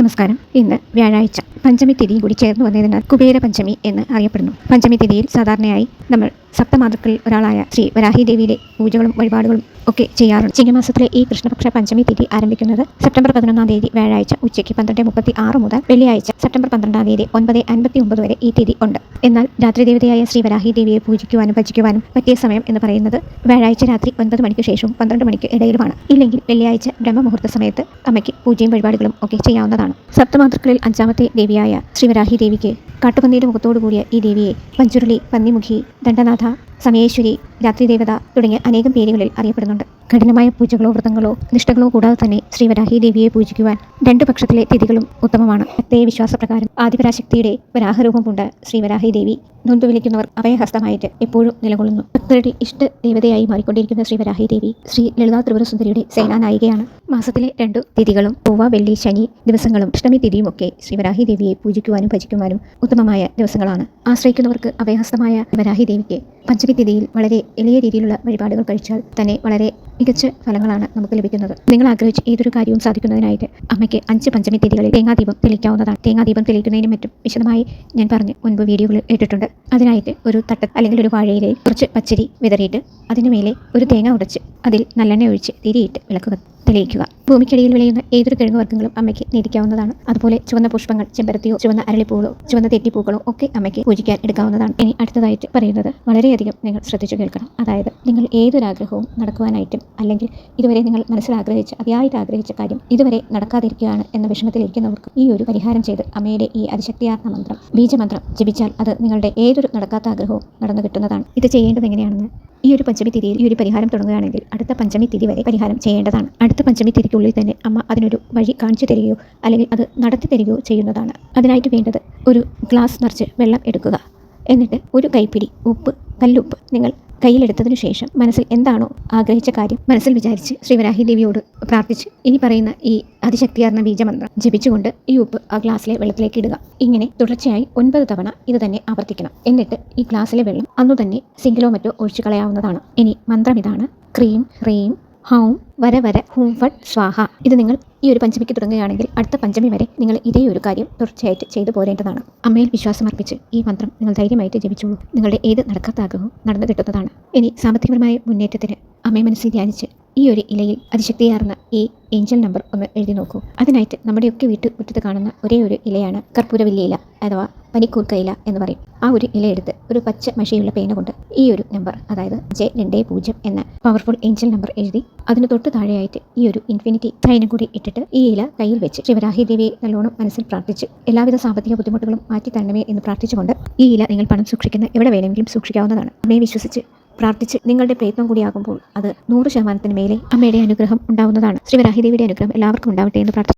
നമസ്കാരം. ഇന്ന് വ്യാഴാഴ്ച പഞ്ചമി തിഥി കൂടി ചേർന്ന് വന്നതിനാൽ കുബേര പഞ്ചമി എന്ന് അറിയപ്പെടുന്നു. പഞ്ചമി തിഥിയിൽ സാധാരണയായി നമ്മൾ സപ്തമാതൃക്കളിൽ ഒരാളായ ശ്രീ വരാഹി ദേവിയുടെ പൂജകളും വഴിപാടുകളും ഒക്കെ ചെയ്യാറുണ്ട്. ചിങ്ങമാസത്തിലെ ഈ കൃഷ്ണപക്ഷ പഞ്ചമി തിഥി ആരംഭിക്കുന്നത് സെപ്റ്റംബർ 11 തീയതി വ്യാഴാഴ്ച ഉച്ചയ്ക്ക് 12:36 മുതൽ വെള്ളിയാഴ്ച സെപ്റ്റംബർ 12 തീയതി 9:59 വരെ ഈ തിഥി ഉണ്ട്. എന്നാൽ രാത്രി ദേവതയായ ശ്രീ വരാഹി ദേവിയെ പൂജിക്കുവാനും ഭജിക്കുവാനും പറ്റിയ സമയം എന്ന് പറയുന്നത് വ്യാഴാഴ്ച രാത്രി 9 മണിക്ക് ശേഷവും 12 മണിക്ക് ഇടയിലുമാണ്. ഇല്ലെങ്കിൽ വെള്ളിയാഴ്ച ബ്രഹ്മമുഹൂർത്ത സമയത്ത് അമ്മയ്ക്ക് പൂജയും വഴിപാടുകളും ഒക്കെ ചെയ്യാവുന്നതാണ്. സപ്തമാതൃക്കളിൽ 5ാമത്തെ ദേവിയായ ശ്രീ വരാഹി ദേവിക്ക് കാട്ടുപന്നിയുടെ മുഖത്തോടു കൂടിയ ഈ ദേവിയെ പഞ്ചുരുളി, പന്നിമുഖി, ദണ്ഡനാഥ, സമയേശ്വരി, രാത്രിദേവത തുടങ്ങിയ അനേകം പേരുകളിൽ അറിയപ്പെടുന്നുണ്ട്. കഠിനമായ പൂജകളോ വ്രതങ്ങളോ നിഷ്ഠകളോ കൂടാതെ തന്നെ ശ്രീ വരാഹി ദേവിയെ പൂജിക്കുവാൻ രണ്ടു പക്ഷത്തിലെ തിഥികളും ഉത്തമമാണ്. ഭക്തേയ വിശ്വാസപ്രകാരം ആദിപരാശക്തിയുടെ വരാഹരൂപം കൊണ്ട് ശ്രീ വരാഹി ദേവി നൊന്തു വിളിക്കുന്നവർ അഭയഹസ്തമായിട്ട് എപ്പോഴും നിലകൊള്ളുന്നു. ഭക്തരുടെ ഇഷ്ട ദേവതയായി മാറിക്കൊണ്ടിരിക്കുന്ന ശ്രീ വരാഹി ദേവി ശ്രീ ലളിതാ ത്രിപുര സുന്ദരിയുടെ സേനാനായികയാണ്. മാസത്തിലെ 2 തിഥികളും ചൊവ്വ, വെള്ളി, ശനി ദിവസങ്ങളും അഷ്ടമി തിഥിയും ഒക്കെ ശ്രീ വരാഹി ദേവിയെ പൂജിക്കുവാനും ഭജിക്കുവാനും ഉത്തമമായ ദിവസങ്ങളാണ്. ആശ്രയിക്കുന്നവർക്ക് അഭയഹസ്തമായ വരാഹി ദേവിക്ക് പഞ്ചമി തിഥിയിൽ വളരെ എളിയ രീതിയിലുള്ള വഴിപാടുകൾ കഴിച്ചാൽ തന്നെ വളരെ മികച്ച ഫലങ്ങളാണ് നമുക്ക് ലഭിക്കുന്നത്. നിങ്ങൾ ആഗ്രഹിച്ച് ഏതൊരു കാര്യവും സാധിക്കുന്നതിനായിട്ട് അമ്മയ്ക്ക് 5 പഞ്ചമി തിഥികളിൽ തേങ്ങാദീപം തെളിയിക്കാവുന്നതാണ്. തേങ്ങാദീപം തെളിയിക്കുന്നതിനും മറ്റും വിശദമായി ഞാൻ പറഞ്ഞു മുൻപ് വീഡിയോകളിൽ ഇട്ടിട്ടുണ്ട്. അതിനായിട്ട് ഒരു തട്ട് അല്ലെങ്കിൽ ഒരു വാഴയിലയിൽ കുറച്ച് പച്ചരി വിതറിയിട്ട് അതിനു മേലെ ഒരു തേങ്ങ ഉടച്ച് അതിൽ നല്ലെണ്ണ ഒഴിച്ച് തിരിയിട്ട് വിളക്ക് തെളിയിക്കുക. ഭൂമിക്കടിയിൽ വിളയുന്ന ഏതൊരു കിഴങ്ങ് വർഗ്ഗങ്ങളും അമ്മയ്ക്ക് നേദിക്കാവുന്നതാണ്. അതുപോലെ ചുവന്ന പുഷ്പങ്ങൾ, ചെമ്പരത്തിയോ ചുവന്ന അരളിപ്പൂകളോ ചുവന്ന തെറ്റിപ്പൂക്കളോ ഒക്കെ അമ്മയ്ക്ക് പൂജിക്കാൻ എടുക്കാവുന്നതാണ്. ഇനി അടുത്തതായിട്ട് പറയുന്നത് വളരെയധികം നിങ്ങൾ ശ്രദ്ധിച്ചു കേൾക്കണം. അതായത് നിങ്ങൾ ഏതൊരാഗ്രഹവും നടക്കുവാനായിട്ടും അല്ലെങ്കിൽ ഇതുവരെ നിങ്ങൾ മനസ്സിൽ ആഗ്രഹിച്ച അതിയായിട്ട് ആഗ്രഹിച്ച കാര്യം ഇതുവരെ നടക്കാതിരിക്കുകയാണ് എന്ന വിഷമത്തിലിരിക്കുന്നവർക്ക് ഈ ഒരു പരിഹാരം ചെയ്ത് അമ്മയുടെ ഈ അതിശക്തിയാർന്ന മന്ത്രം, ബീജമന്ത്രം ജപിച്ചാൽ അത് നിങ്ങളുടെ ഏതൊരു നടക്കാത്ത ആഗ്രഹവും നടന്നു കിട്ടുന്നതാണ്. ഇത് ചെയ്യേണ്ടത് എങ്ങനെയാണെന്ന് ഈ ഒരു പഞ്ചമി തിഥിയിൽ ഈ ഒരു പരിഹാരം തുടങ്ങുകയാണെങ്കിൽ അടുത്ത പഞ്ചമി തിഥി വരെ പരിഹാരം ചെയ്യേണ്ടതാണ്. അടുത്ത പഞ്ചമി തിഥിക്കുള്ളിൽ തന്നെ അമ്മ അതിനൊരു വഴി കാണിച്ചു തരികയോ അല്ലെങ്കിൽ അത് നടത്തി തരികയോ ചെയ്യുന്നതാണ്. അതിനായിട്ട് വേണ്ടത് ഒരു ഗ്ലാസ് നിറച്ച് വെള്ളം എടുക്കുക. എന്നിട്ട് ഒരു കൈപ്പിടി ഉപ്പ്, കല്ലുപ്പ് നിങ്ങൾ കയ്യിലെടുത്തതിനു ശേഷം മനസ്സിൽ എന്താണോ ആഗ്രഹിച്ച കാര്യം മനസ്സിൽ വിചാരിച്ച് ശ്രീ വരാഹി ദേവിയോട് പ്രാർത്ഥിച്ച് ഇനി പറയുന്ന ഈ അതിശക്തിയാർന്ന ബീജമന്ത്രം ജപിച്ചുകൊണ്ട് ഈ ഉപ്പ് ആ ഗ്ലാസ്സിലെ വെള്ളത്തിലേക്ക് ഇടുക. ഇങ്ങനെ തുടർച്ചയായി 9 തവണ ഇത് തന്നെ ആവർത്തിക്കണം. എന്നിട്ട് ഈ ഗ്ലാസ്സിലെ വെള്ളം അന്നു തന്നെ സിങ്കിലോ മറ്റോ ഒഴിച്ചു കളയാവുന്നതാണ്. ഇനി മന്ത്രം ഇതാണ്: ക്രീം ഹ്രീം ഹൗം വര വര ഹൂം ഫട്ട് സ്വാഹ. ഇത് നിങ്ങൾ ഈ ഒരു പഞ്ചമിക്ക് തുടങ്ങുകയാണെങ്കിൽ അടുത്ത പഞ്ചമി വരെ നിങ്ങൾ ഇതേ ഒരു കാര്യം തുടർച്ചയായിട്ട് ചെയ്തു പോരേണ്ടതാണ്. അമ്മയിൽ വിശ്വാസം അർപ്പിച്ച് ഈ മന്ത്രം നിങ്ങൾ ധൈര്യമായിട്ട് ജപിച്ചോളൂ. നിങ്ങളുടെ ഏത് നടക്കാത്ത ആഗ്രഹവും നടന്നു കിട്ടുന്നതാണ്. ഇനി സാമ്പത്തികപരമായ മുന്നേറ്റത്തിന് അമ്മയെ മനസ്സിൽ ധ്യാനിച്ച് ഈ ഒരു ഇലയിൽ അതിശക്തിയാർന്ന ഈ ഏഞ്ചൽ നമ്പർ ഒന്ന് എഴുതി നോക്കൂ. അതിനായിട്ട് നമ്മുടെയൊക്കെ വീട്ടുമുറ്റത്ത് കാണുന്ന ഒരേ ഒരു ഇലയാണ് കർപ്പൂരവല്ലി ഇല അഥവാ പനിക്കൂർക്ക ഇല എന്ന് പറയും. ആ ഒരു ഇല എടുത്ത് ഒരു പച്ച മഷിയുള്ള പേന കൊണ്ട് ഈ ഒരു നമ്പർ, അതായത് 620 എന്ന പവർഫുൾ ഏഞ്ചൽ നമ്പർ എഴുതി അതിന് തൊട്ട് താഴെയായിട്ട് ഈ ഒരു ഇൻഫിനിറ്റി സൈനും കൂടി ഇട്ടിട്ട് ഈ ഇല കയ്യിൽ വെച്ച് ശ്രീ വരാഹി ദേവിയെ നല്ലോണം മനസ്സിൽ പ്രാർത്ഥിച്ച് എല്ലാവിധ സാമ്പത്തിക ബുദ്ധിമുട്ടുകളും മാറ്റി തരണമേ എന്ന് പ്രാർത്ഥിച്ചുകൊണ്ട് ഈ ഇല നിങ്ങൾ പണം സൂക്ഷിക്കുന്ന എവിടെ വേണമെങ്കിലും സൂക്ഷിക്കാവുന്നതാണ്. അമ്മയെ വിശ്വസിച്ച് പ്രാർത്ഥിച്ച് നിങ്ങളുടെ പ്രയത്നം കൂടിയാകുമ്പോൾ അത് 100% മേലെ അമ്മയുടെ അനുഗ്രഹം ഉണ്ടാവുന്നതാണ്. ശ്രീ വരാഹി ദേവിയുടെ അനുഗ്രഹം എല്ലാവർക്കും ഉണ്ടാവട്ടെ എന്ന് പ്രാർത്ഥിച്ചു.